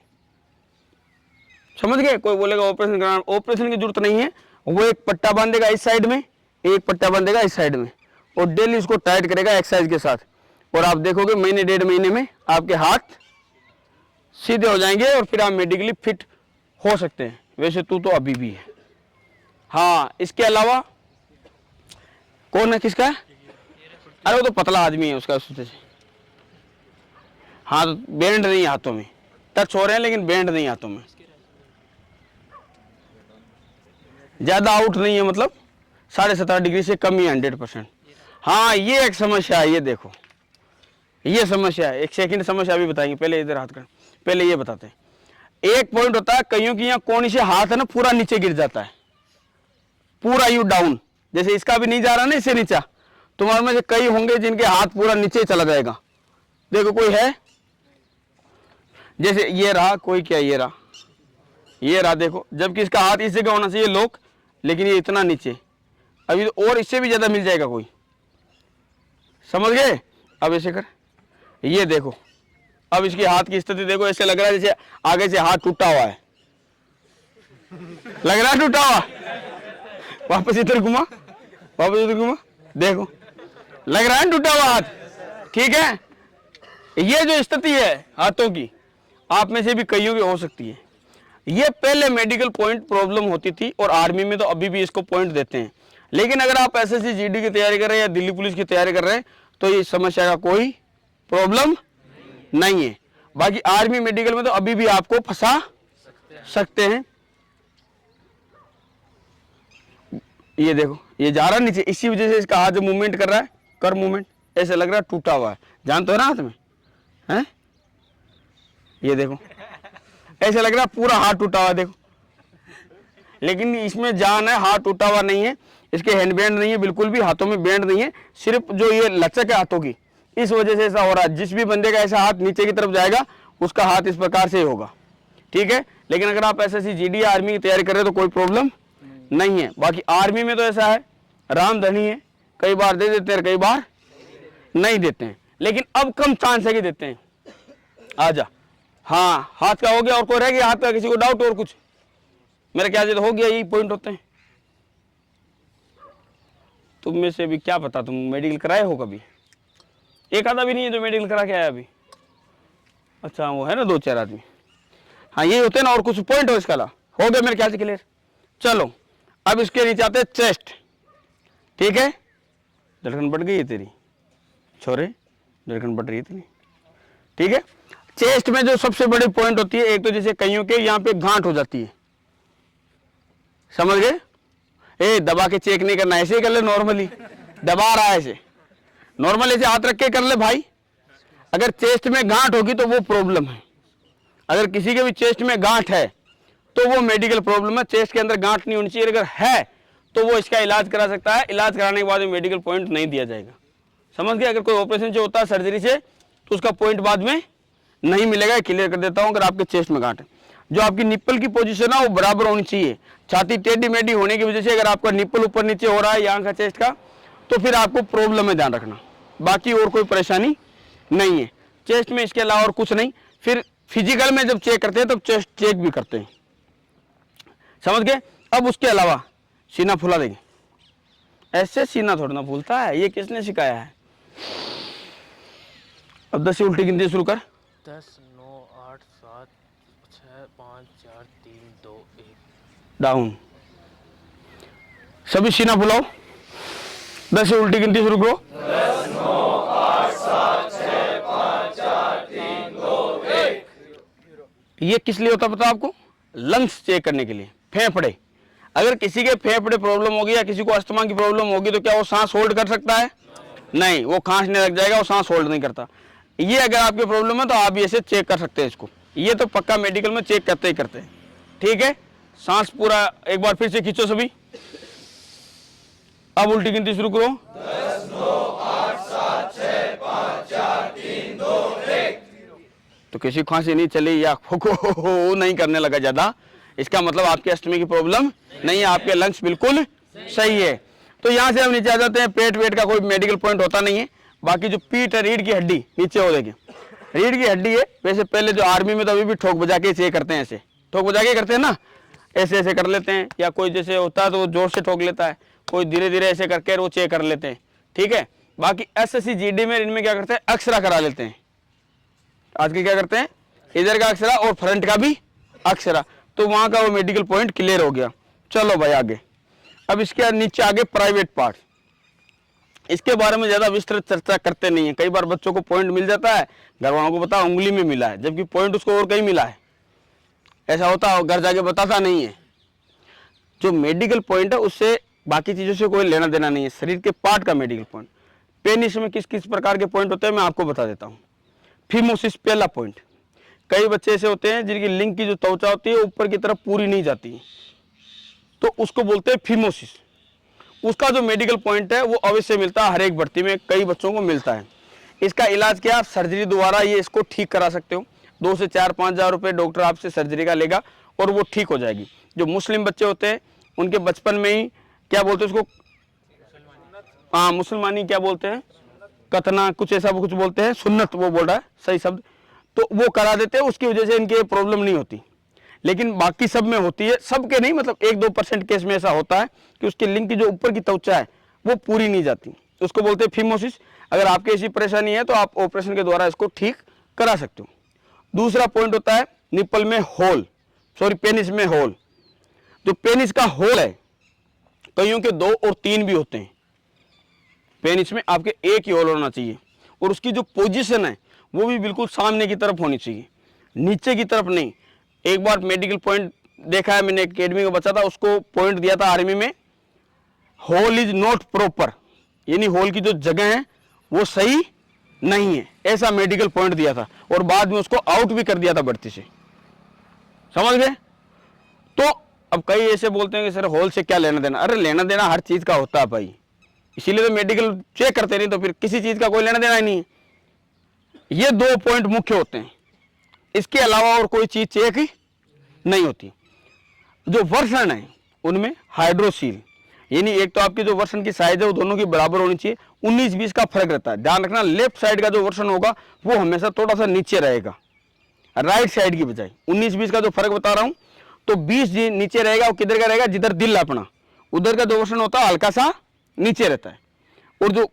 समझ गए? कोई बोलेगा ऑपरेशन कराना, ऑपरेशन की जरूरत नहीं है। वो एक पट्टा बांधेगा इस साइड में, एक पट्टा बांधेगा इस साइड में, और डेली उसको टाइट करेगा एक्सरसाइज के साथ, और आप देखोगे महीने 1.5 महीने में आपके हाथ सीधे हो जाएंगे और फिर आप मेडिकली फिट हो सकते हैं। वैसे तू तो अभी भी है। हाँ, इसके अलावा कौन है, किसका है? अरे वो तो पतला आदमी है, उसका उससे हाँ, तो बैंड नहीं हाथों में, टच हो रहे हैं लेकिन बैंड नहीं हाथों में, ज्यादा आउट नहीं है, मतलब 17.5 डिग्री से कम ही 100%। हाँ, ये एक समस्या है, ये देखो ये समस्या है। एक सेकंड, समस्या भी बताएंगे, पहले इधर हाथ कर, पहले ये बताते हैं। एक पॉइंट होता है कईयों की यहाँ कोनी से हाथ है ना पूरा नीचे गिर जाता है, पूरा यू डाउन, जैसे इसका भी नहीं जा रहा ना इससे नीचा, तुम्हारे में से कई होंगे जिनके हाथ पूरा नीचे चला जाएगा। देखो कोई है, जैसे ये रहा, कोई क्या ये रहा, ये रहा, देखो, जबकि इसका हाथ इस जगह होना चाहिए लोक, लेकिन ये इतना नीचे, अभी तो और इससे भी ज्यादा मिल जाएगा कोई। समझ गए? अब ऐसे कर, ये देखो, अब इसके हाथ की स्थिति देखो, ऐसे लग रहा है जैसे आगे से हाथ टूटा हुआ है, लग रहा है टूटा हुआ। वापस इधर घुमा, वापस इधर घुमा, देखो लग रहा है टूटा हुआ हाथ। ठीक है, ये जो स्थिति है हाथों की, आप में से भी कईयों की हो सकती है। ये पहले मेडिकल पॉइंट प्रॉब्लम होती थी, और आर्मी में तो अभी भी इसको पॉइंट देते हैं। लेकिन अगर आप एसएससी जीडी की तैयारी कर रहे हैं या दिल्ली पुलिस की तैयारी कर रहे हैं तो ये समस्या का कोई प्रॉब्लम नहीं है। बाकी आर्मी मेडिकल में तो अभी भी आपको फंसा सकते हैं। ये देखो, ये जा रहा है नीचे, इसी वजह से इसका हाथ जो मूवमेंट कर रहा है, कर मूवमेंट, ऐसे लग रहा है टूटा हुआ है, जानते हो ना हाथ में है। ये देखो, ऐसे लग रहा है पूरा हाथ टूटा हुआ है, देखो, लेकिन इसमें जान है, हाथ टूटा हुआ नहीं है, इसके हैंड बैंड नहीं है, बिल्कुल भी हाथों में बैंड नहीं है, सिर्फ जो ये लचक है हाथों की, इस वजह से ऐसा हो रहा है। जिस भी बंदे का ऐसा हाथ नीचे की तरफ जाएगा उसका हाथ इस प्रकार से ही होगा। ठीक है, लेकिन अगर आप एसएससी जीडी आर्मी की तैयारी कर रहे हो तो कोई प्रॉब्लम नहीं है। बाकी आर्मी में तो ऐसा है, रामधनी है, कई बार दे देते हैं, कई बार नहीं देते हैं, लेकिन अब कम चांस है कि देते हैं। आजा, हाँ, हाथ का हो गया, और कोई रह गया हाथ का, किसी को डाउट और कुछ? मेरे ख्याल से तो हो गया, यही पॉइंट होते हैं। तुम में से भी क्या पता, तुम मेडिकल कराए हो कभी? एक आधा भी नहीं है जो मेडिकल करा के आया अभी। अच्छा, वो है ना 2-4 आदमी। हाँ, ये होते हैं ना, और कुछ पॉइंट हो इसका ला हो गया मेरे ख्याल से क्लियर। चलो, अब इसके नीचे आते हैं चेस्ट। ठीक है, धड़कन बढ़ गई है तेरी छोरे, धड़कन बढ़ रही है तेरी। ठीक है, चेस्ट में जो सबसे बड़ी पॉइंट होती है, एक तो जैसे कईयों के यहाँ पे गांठ हो जाती है, समझ गए? ए, दबा के चेक नहीं करना, ऐसे ही कर ले, नॉर्मली दबा रहा है ऐसे, नॉर्मल ऐसे हाथ रख के कर ले भाई। अगर चेस्ट में गांठ होगी तो वो प्रॉब्लम है। अगर किसी के भी चेस्ट में गांठ है तो वो मेडिकल प्रॉब्लम है। चेस्ट के अंदर गांठ नहीं होनी चाहिए, अगर है तो वो इसका इलाज करा सकता है। इलाज कराने के बाद में मेडिकल पॉइंट नहीं दिया जाएगा, समझ गए? अगर कोई ऑपरेशन से होता है, सर्जरी से, तो उसका पॉइंट बाद में नहीं मिलेगा। क्लियर कर देता हूं, अगर आपके चेस्ट में गांठ है, जो आपकी निप्पल की पोजीशन है वो बराबर होनी चाहिए। छाती टेढ़ी मेढ़ी होने की वजह से अगर आपका निप्पल ऊपर नीचे हो रहा है यहाँ का चेस्ट का, तो फिर आपको प्रॉब्लम है, ध्यान रखना। बाकी और कोई परेशानी नहीं है चेस्ट में, इसके अलावा और कुछ नहीं। फिर फिजिकल में जब चेक करते हैं तब चेस्ट चेक भी करते हैं, समझ गए? अब उसके अलावा सीना फुला देंगे, ऐसे सीना थोड़ा ना फूलता है, ये किसने सिखाया है? अब 10 से उल्टी गिनती शुरू कर। 10, 9, 8, 7, 6, 5, 4, 3, 2, 1। डाउन, सभी सीना फुलाओ। 10 से उल्टी गिनती शुरू करो। 10, 9, 8, 7, 6, 5, 4, 3, 2, 1। ये किस लिए होता है पता आपको? लंग्स चेक करने के लिए, फेफड़े। अगर किसी के फेफड़े प्रॉब्लम होगी या किसी को अस्थमा की प्रॉब्लम होगी तो क्या वो सांस होल्ड कर सकता है? नहीं, वो खांसने लग जाएगा, वो सांस होल्ड नहीं करता। ये अगर आपकी प्रॉब्लम है तो आप भी ऐसे चेक कर सकते हैं इसको। ये तो पक्का मेडिकल में चेक करते ही करते हैं। ठीक है, सांस पूरा एक बार फिर से खींचो सभी। अब उल्टी गिनती शुरू करो। 10 9 8 7 6 5 4 3 2 1। तो किसी खांसी नहीं चली या हो नहीं करने लगा ज्यादा, इसका मतलब आपके अस्थमा की प्रॉब्लम नहीं है, आपके लंग्स बिल्कुल सही है। तो यहाँ से हम नीचे आ जाते हैं। पेट वेट का कोई मेडिकल पॉइंट होता नहीं है। बाकी जो पीठ है, रीढ़ की हड्डी नीचे हो देखिए, रीढ़ की हड्डी है। वैसे पहले जो आर्मी में तो अभी भी ठोक बजा के चेक करते हैं, ऐसे ठोक बजा के करते हैं ना, ऐसे ऐसे कर लेते हैं, या कोई जैसे होता है तो वो जोर से ठोक लेता है, कोई धीरे धीरे ऐसे करके वो चेक कर लेते हैं, ठीक है। बाकी SSC GD में इनमें क्या करते हैं, अक्सरा करा लेते हैं। आज के क्या करते हैं, इधर का अक्सरा और फ्रंट का भी अक्सरा, तो वहां का वो मेडिकल पॉइंट क्लियर हो गया। चलो भाई आगे। अब इसके नीचे आगे प्राइवेट पार्ट, इसके बारे में ज्यादा विस्तृत चर्चा करते नहीं है। कई बार बच्चों को पॉइंट मिल जाता है, घर वालों को पता उंगली में मिला है, जबकि पॉइंट उसको और कहीं मिला है, ऐसा होता है, घर जाके बताता नहीं है। जो मेडिकल पॉइंट है उससे बाकी चीजों से कोई लेना देना नहीं है, शरीर के पार्ट का मेडिकल पॉइंट। पेनिस में किस किस प्रकार के पॉइंट होते हैं मैं आपको बता देता हूँ। फिमोसिस पहला पॉइंट। कई बच्चे ऐसे होते हैं जिनकी लिंग की जो त्वचा होती है ऊपर की तरफ पूरी नहीं जाती, तो उसको बोलते हैं फिमोसिस। उसका जो मेडिकल पॉइंट है वो अवश्य मिलता है, हर एक भर्ती में कई बच्चों को मिलता है। इसका इलाज क्या, आप सर्जरी द्वारा ये इसको ठीक करा सकते हो। 2 से 4-5 हज़ार रुपये डॉक्टर आपसे सर्जरी का लेगा और वो ठीक हो जाएगी। जो मुस्लिम बच्चे होते हैं उनके बचपन में ही क्या बोलते हैं उसको, हाँ मुसलमानी क्या बोलते हैं, कतना कुछ ऐसा वो कुछ बोलते हैं, सुन्नत वो बोल रहा है सही शब्द, तो वो करा देते हैं। उसकी वजह से इनके प्रॉब्लम नहीं होती, लेकिन बाकी सब में होती है, सबके नहीं, मतलब 1-2% केस में ऐसा होता है कि उसके लिंग की जो ऊपर की त्वचा है वो पूरी नहीं जाती, उसको बोलते हैं फिमोसिस। अगर आपकी ऐसी परेशानी है तो आप ऑपरेशन के द्वारा इसको ठीक करा सकते हो। दूसरा पॉइंट होता है निप्पल में होल, सॉरी पेनिस में होल। जो पेनिस का होल है, कईयों के 2 और 3 भी होते हैं। पेनिस में आपके एक ही होल होना चाहिए, और उसकी जो पोजीशन है वो भी बिल्कुल सामने की तरफ होनी चाहिए, नीचे की तरफ नहीं। एक बार मेडिकल पॉइंट देखा है मैंने, एकेडमी का बच्चा था, उसको पॉइंट दिया था आर्मी में, होल इज नॉट प्रॉपर, यानी होल की जो जगह है वो सही नहीं है, ऐसा मेडिकल पॉइंट दिया था, और बाद में उसको आउट भी कर दिया था भर्ती से। समझ गए। तो अब कई ऐसे बोलते हैं कि सर होल से क्या लेना देना, अरे लेना देना हर चीज का होता है भाई, इसीलिए तो मेडिकल चेक करते नहीं, तो फिर किसी चीज का कोई लेना देना ही नहीं है। ये 2 पॉइंट मुख्य होते हैं, इसके अलावा और कोई चीज चेक नहीं होती। जो वर्षण है उनमें हाइड्रोसील, यानी एक तो आपकी जो वर्षण की साइज है वो दोनों की बराबर होनी चाहिए। 19-20 का फर्क रहता है, ध्यान रखना। लेफ्ट साइड का जो वर्षण होगा वो हमेशा थोड़ा सा नीचे रहेगा, राइट साइड की बजाय। 19-20 का जो फर्क बता रहा हूं, तो 20 नीचे रहेगा, वो किधर का रहेगा, जिधर दिल है अपना, उधर का जो वर्षण होता है हल्का सा नीचे रहता है, और जो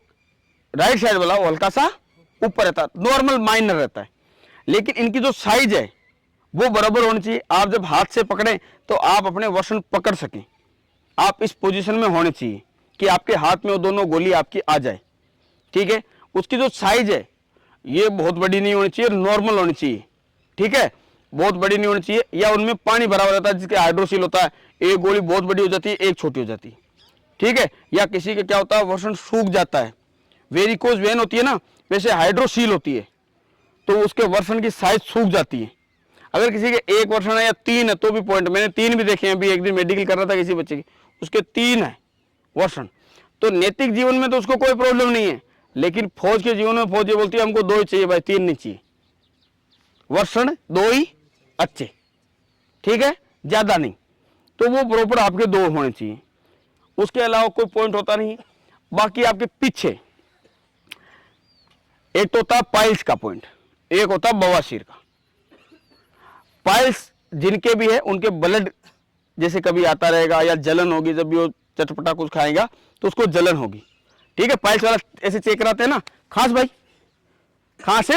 राइट साइड वाला वो हल्का सा ऊपर रहता है, नॉर्मल माइनर रहता है। लेकिन इनकी जो साइज है वो बराबर होनी चाहिए। आप जब हाथ से पकड़ें तो आप अपने वर्षण पकड़ सकें, आप इस पोजीशन में होने चाहिए कि आपके हाथ में वो दोनों गोली आपकी आ जाए, ठीक है। उसकी जो साइज है ये बहुत बड़ी नहीं होनी चाहिए, नॉर्मल होनी चाहिए, ठीक है, बहुत बड़ी नहीं होनी चाहिए। या उनमें पानी भरा हुआ रहता है जिसके हाइड्रोसील होता है, एक गोली बहुत बड़ी हो जाती है, एक छोटी हो जाती है, ठीक है। या किसी का क्या होता है, वर्षण सूख जाता है, वेरिकोज वेन होती है ना, वैसे हाइड्रोसील होती है, तो उसके वर्षण की साइज सूख जाती है। अगर किसी के 1 वर्षण है या 3 है तो भी पॉइंट, मैंने 3 भी देखे हैं, अभी एक दिन मेडिकल कर रहा था किसी बच्चे की, उसके 3 है वर्षण। तो नैतिक जीवन में तो उसको कोई प्रॉब्लम नहीं है, लेकिन फौज के जीवन में फौज ये बोलती है हमको 2 ही चाहिए भाई, 3 नहीं चाहिए, वर्षण 2 ही अच्छे, ठीक है, ज्यादा नहीं। तो वो प्रॉपर आपके 2 होने चाहिए, उसके अलावा कोई पॉइंट होता नहीं। बाकी आपके पीछे एक तो होता है पाइल्स का पॉइंट, एक होता है बवासीर का। पाइल्स जिनके भी है उनके ब्लड जैसे कभी आता रहेगा, या जलन होगी, जब भी वो चटपटा कुछ खाएगा तो उसको जलन होगी, ठीक है। पाइल्स वाला ऐसे चेक कराते हैं ना, खांस भाई खांसे,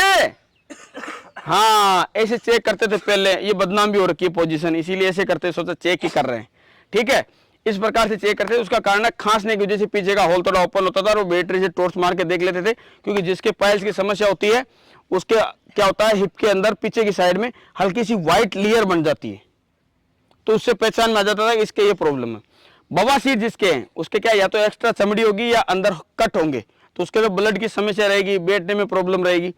हाँ ऐसे चेक करते थे पहले, ये बदनाम भी हो रखी है पोजीशन, इसीलिए ऐसे करते, सोचा चेक ही कर रहे हैं, ठीक है। इस प्रकार से चेक करते थे। उसका कारण है खांसने की वजह से पीछे का होल थोड़ा ओपन होता था, और वो बैटरी से टॉर्च मार के देख लेते थे, क्योंकि जिसके पाइल्स की समस्या होती है उसके क्या होता है, हिप के अंदर पीछे की साइड में हल्की सी व्हाइट लेयर बन जाती है, तो उससे पहचान में आ जाता था कि इसके ये प्रॉब्लम है। बवासीर जिसके हैं उसके क्या, या तो एक्स्ट्रा चमड़ी होगी या अंदर कट होंगे, तो उसके तो ब्लड की समस्या रहेगी, बैठने में प्रॉब्लम रहेगी।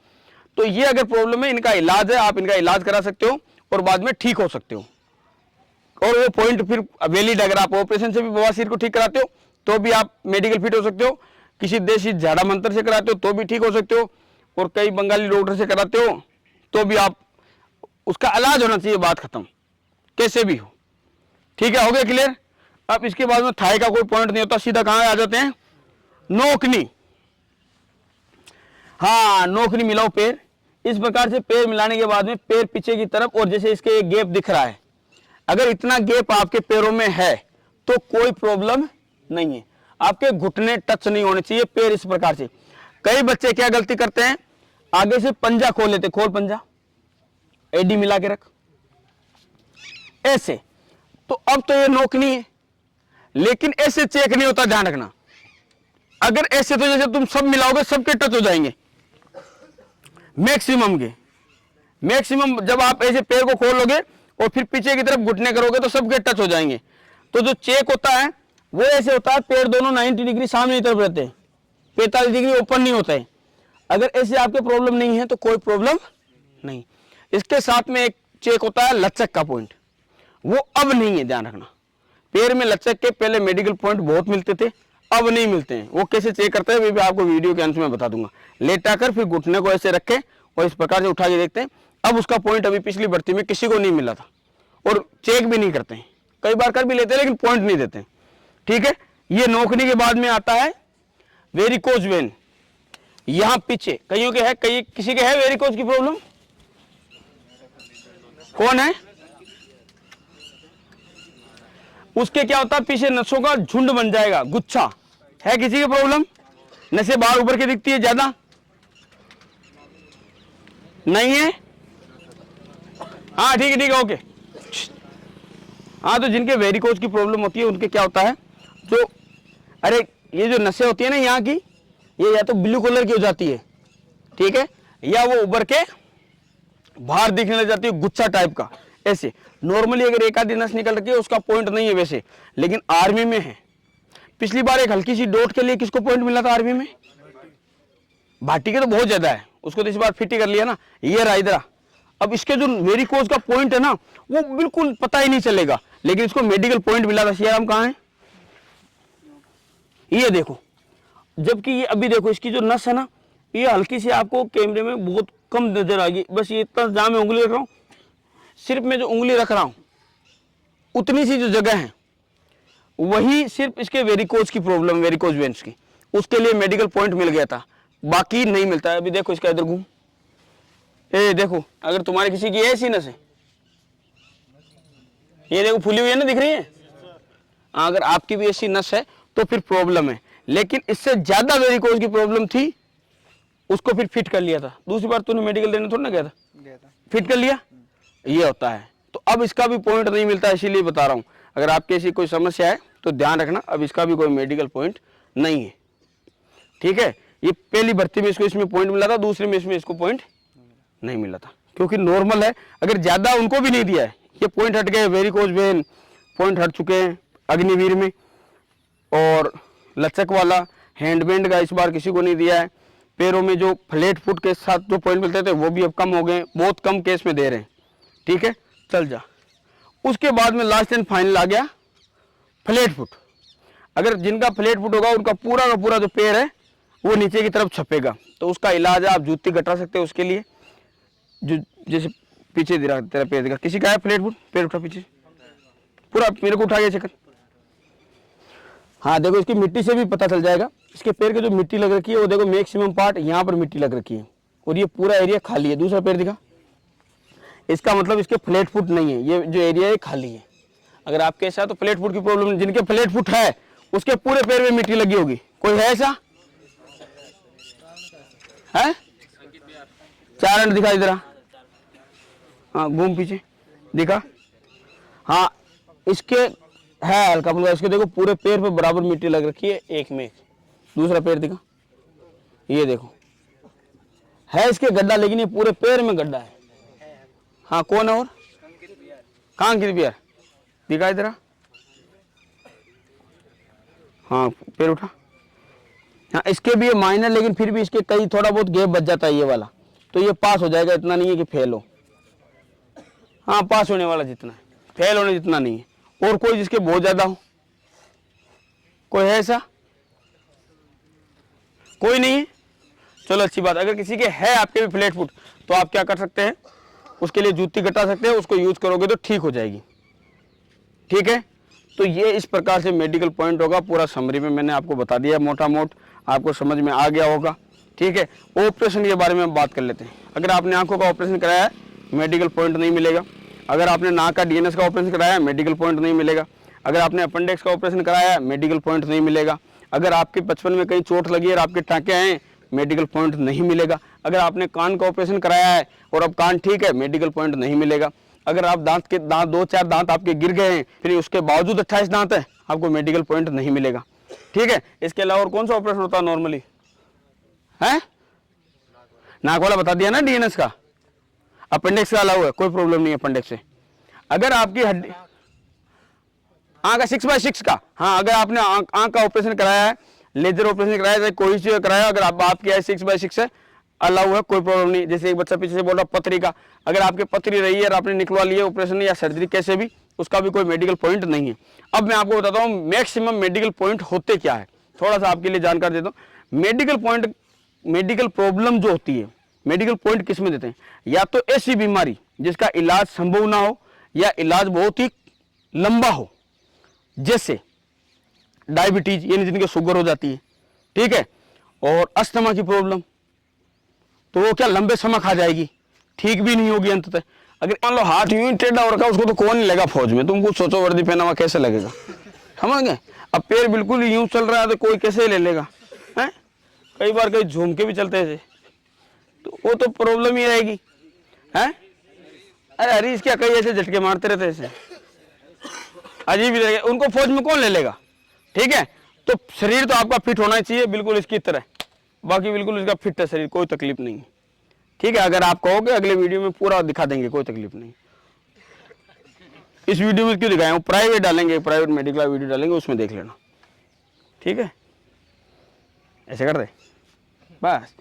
तो ये अगर प्रॉब्लम है, इनका इलाज है, आप इनका इलाज करा सकते हो और बाद में ठीक हो सकते हो। और वो पॉइंट फिर वैलिड, अगर आप ऑपरेशन से भी बवासीर को ठीक कराते हो तो भी आप मेडिकल फिट हो सकते हो, किसी देसी झाड़ा मंत्र से कराते हो तो भी ठीक हो सकते हो, और कई बंगाली डॉक्टर से कराते हो तो भी आप, उसका इलाज होना चाहिए, बात खत्म, कैसे भी हो। ठीक है, हो गया क्लियर। अब इसके बाद में थाई का कोई पॉइंट नहीं होता, सीधा कहाँ आ जाते हैं, नोकनी। हाँ, नोकनी मिलाओ पैर, इस प्रकार से पैर मिलाने के बाद में पैर पीछे की तरफ, और जैसे इसके एक गैप दिख रहा है, अगर इतना गैप आपके पैरों में है तो कोई प्रॉब्लम नहीं है, आपके घुटने टच नहीं होने चाहिए पैर इस प्रकार से। कई बच्चे क्या गलती करते हैं, आगे से पंजा खोल लेते, खोल पंजा, एडी मिला के रख ऐसे, तो अब तो ये नोकनी है, लेकिन ऐसे चेक नहीं होता, ध्यान रखना। अगर ऐसे तो जैसे तुम सब मिलाओगे सबके टच हो जाएंगे, मैक्सिमम के मैक्सिमम। जब आप ऐसे पैर को खोल लोगे और फिर पीछे की तरफ घुटने करोगे तो सबके टच हो जाएंगे। तो जो चेक होता है वो ऐसे होता है, पैर दोनों 90 डिग्री सामने की तरफ रहते हैं, 45 डिग्री ओपन नहीं होता है। अगर ऐसे आपके प्रॉब्लम नहीं है तो कोई प्रॉब्लम नहीं। इसके साथ में एक चेक होता है लचक का पॉइंट, वो अब नहीं है, ध्यान रखना। पैर में लचक के पहले मेडिकल पॉइंट बहुत मिलते थे, अब नहीं मिलते हैं। वो कैसे चेक करते हैं वो भी आपको वीडियो के अंत में बता दूंगा। लेटा कर फिर घुटने को ऐसे रखें और इस प्रकार से उठा के देखते हैं। अब उसका पॉइंट अभी पिछली भर्ती में किसी को नहीं मिला था, और चेक भी नहीं करते हैं, कई बार कर भी लेते हैं लेकिन पॉइंट नहीं देते हैं। ठीक है, ये नोकनी के बाद में आता है वेरिकोज वेन। यहां पीछे कईयों के है, कई किसी के है वेरिकोज की प्रॉब्लम, कौन है? उसके क्या होता है, पीछे नसों का झुंड बन जाएगा, गुच्छा है। किसी की प्रॉब्लम, नसें बाहर ऊपर की दिखती है ज्यादा, नहीं है? हाँ ठीक है ठीक है, ओके। हाँ, तो जिनके वेरिकोज की प्रॉब्लम होती है उनके क्या होता है, जो अरे ये जो नसें होती है ना यहाँ की, ये या तो ब्लू कलर की हो जाती है, ठीक है, या वो उभर के बाहर दिखने लग जाती है, गुच्छा टाइप का ऐसे। नॉर्मली अगर एक आधी नस निकल रही है उसका पॉइंट नहीं है वैसे, लेकिन आर्मी में है। पिछली बार एक हल्की सी डोट के लिए किसको पॉइंट मिला था आर्मी में? भाटी के तो बहुत ज्यादा है, उसको तो इस बार फिट ही कर लिया ना, ये रहा इधर। अब इसके जो वेरिकोज का पॉइंट है ना वो बिल्कुल पता ही नहीं चलेगा, लेकिन इसको मेडिकल पॉइंट मिला था। सियाराम कहाँ है? ये देखो, जबकि ये अभी देखो इसकी जो नस है ना, ये हल्की सी आपको कैमरे में बहुत कम नजर आएगी, बस ये इतना जहां मैं उंगली रख रहा हूँ, सिर्फ मैं जो उंगली रख रहा हूं उतनी सी जो जगह है वही सिर्फ इसके वेरिकोज की प्रॉब्लम, वेरिकोज वेन्स की, उसके लिए मेडिकल पॉइंट मिल गया था, बाकी नहीं मिलता है। अभी देखो इसका इधर घूम, ए देखो, अगर तुम्हारे किसी की ऐसी नस है, ये देखो फूली हुई है ना, दिख रही है? अगर आपकी भी ऐसी नस है तो फिर प्रॉब्लम है, लेकिन इससे ज्यादा वेरिकोज की प्रॉब्लम थी, उसको फिर फिट कर लिया था। दूसरी बार तूने मेडिकल देने थोड़ा ना गया था, फिट कर लिया, ये होता है। तो अब इसका भी पॉइंट नहीं मिलता, इसीलिए बता रहा हूं। अगर आपकी ऐसी कोई समस्या है तो ध्यान रखना, अब इसका भी कोई मेडिकल पॉइंट नहीं है, ठीक है। ये पहली भर्ती में इसको इसमें पॉइंट मिला था, दूसरे में इसमें इसको पॉइंट नहीं मिला था, क्योंकि नॉर्मल है। अगर ज्यादा उनको भी नहीं दिया है, ये पॉइंट हट गए, वेरिकोज वेन पॉइंट हट चुके हैं अग्निवीर में, और लचक वाला हैंडबैंड का इस बार किसी को नहीं दिया है। पैरों में जो फ्लैट फुट के साथ जो पॉइंट मिलते थे वो भी अब कम हो गए, बहुत कम केस में दे रहे हैं, ठीक है। चल जा, उसके बाद में लास्ट एंड फाइनल आ गया फ्लैट फुट। अगर जिनका फ्लैट फुट होगा उनका पूरा का पूरा जो पैर है वो नीचे की तरफ छपेगा, तो उसका इलाज है, आप जूती कटा सकते हो उसके लिए। जो जैसे पीछे तेरा पैर दिखा, किसी का है फ्लैट फुट, पैर उठा पीछे, पूरा मेरे को उठा गया चक्कर। हाँ देखो, इसकी मिट्टी से भी पता चल जाएगा, इसके पैर के जो मिट्टी लग रखी है वो देखो, मैक्सिमम पार्ट यहाँ पर मिट्टी लग रखी है, और ये पूरा एरिया खाली है। दूसरा पैर दिखा, इसका मतलब इसके फ्लैट फुट नहीं है, ये जो एरिया है खाली है। अगर आपके ऐसा तो फ्लैट फुट की प्रॉब्लम, जिनके फ्लैट फुट है उसके पूरे पैर में मिट्टी लगी होगी, कोई है ऐसा? है? 4 अंड दिखा इधर, हाँ घूम पीछे दिखा, हाँ इसके है हल्का फुल्का, इसके देखो पूरे पैर पे बराबर मिट्टी लग रखी है, एक में एक। दूसरा पैर दिखा, ये देखो है इसके गड्ढा, लेकिन ये पूरे पैर में गड्ढा है। हाँ कौन है? और कहाँ की बिहार दिखा इधर, हाँ पैर उठा, हाँ इसके भी ये माइनर, लेकिन फिर भी इसके कई थोड़ा बहुत गैप बच जाता है ये वाला, तो ये पास हो जाएगा, इतना नहीं है कि फेल हो। हाँ पास होने वाला जितना है, फेल होने जितना नहीं है। और कोई जिसके बहुत ज्यादा हो? कोई है ऐसा? कोई नहीं है? चलो अच्छी बात। अगर किसी के है आपके भी फ्लैट फुट, तो आप क्या कर सकते हैं, उसके लिए जूती कटा सकते हैं, उसको यूज करोगे तो ठीक हो जाएगी। ठीक है, तो ये इस प्रकार से मेडिकल पॉइंट होगा। पूरा समरी में मैंने आपको बता दिया, मोटा मोट आपको समझ में आ गया होगा। ठीक है, ऑपरेशन के बारे में बात कर लेते हैं। अगर आपने आंखों का ऑपरेशन कराया है, मेडिकल पॉइंट नहीं मिलेगा। अगर आपने नाक का डीएनएस का ऑपरेशन कराया है, मेडिकल पॉइंट नहीं मिलेगा। अगर आपने अपेंडिक्स का ऑपरेशन कराया है, मेडिकल पॉइंट नहीं मिलेगा। अगर आपके बचपन में कहीं चोट लगी है और आपके टाँके आए, मेडिकल पॉइंट नहीं मिलेगा। अगर आपने कान का ऑपरेशन कराया है और अब कान ठीक है, मेडिकल पॉइंट नहीं मिलेगा। अगर आप दांत 2-4 दांत आपके गिर गए हैं, फिर उसके बावजूद 28 दांत है, आपको मेडिकल पॉइंट नहीं मिलेगा। ठीक है, इसके अलावा और कौन सा ऑपरेशन होता है नॉर्मली? है नाक वाला बता दिया ना, डीएनएस का। अपेंडिक्स का अलावा है, कोई प्रॉब्लम नहीं है अपेंडिक्स से। अगर आपकी हड्डी आँख का 6/6 का, हाँ, अगर आपने आँख का ऑपरेशन कराया है, लेजर ऑपरेशन कराया है, कोई चीज कराया, अगर आपकी 6/6 है, अलाउ है, कोई प्रॉब्लम नहीं। जैसे एक बच्चा पीछे से बोल रहा पथरी का, अगर आपके पथरी रही है और आपने निकलवा लिया ऑपरेशन या सर्जरी कैसे भी, उसका भी कोई मेडिकल पॉइंट नहीं है। अब मैं आपको बताता हूँ मैक्सिमम मेडिकल पॉइंट होते क्या है, थोड़ा सा आपके लिए जानकारी देता हूँ। मेडिकल पॉइंट, मेडिकल प्रॉब्लम जो होती है, मेडिकल पॉइंट किस में देते हैं? या तो ऐसी बीमारी जिसका इलाज संभव ना हो या इलाज बहुत ही लंबा हो, जैसे डायबिटीज, यानी जिनके शुगर हो जाती है, ठीक है, और अस्थमा की प्रॉब्लम, तो वो क्या लंबे समय खा जाएगी, ठीक भी नहीं होगी अंततः। अगर मान लो हाथ यूं ही टेढ़ा हो रखा, उसको तो कौन नहीं लगा फौज में, तुम कुछ सोचो, वर्दी पहना हुआ कैसे लगेगा, समझ गए? अब पैर बिल्कुल यूं चल रहा है तो कोई कैसे ले लेगा, है? कई बार कहीं झूम के भी चलते हैं, तो वो तो प्रॉब्लम ही रहेगी, है? अरे हरीश क्या, कई ऐसे झटके मारते रहते ऐसे, अजीब ही लगेगा। उनको फौज में कौन ले लेगा? ठीक है, तो शरीर तो आपका फिट होना चाहिए बिल्कुल इसकी तरह, बाकी बिल्कुल इसका फिट है शरीर, कोई तकलीफ नहीं है। ठीक है, अगर आप कहोगे अगले वीडियो में पूरा दिखा देंगे, कोई तकलीफ नहीं। इस वीडियो में क्यों दिखाएं, प्राइवेट डालेंगे, प्राइवेट मेडिकल वीडियो डालेंगे, उसमें देख लेना। ठीक है, ऐसे कर दे बस।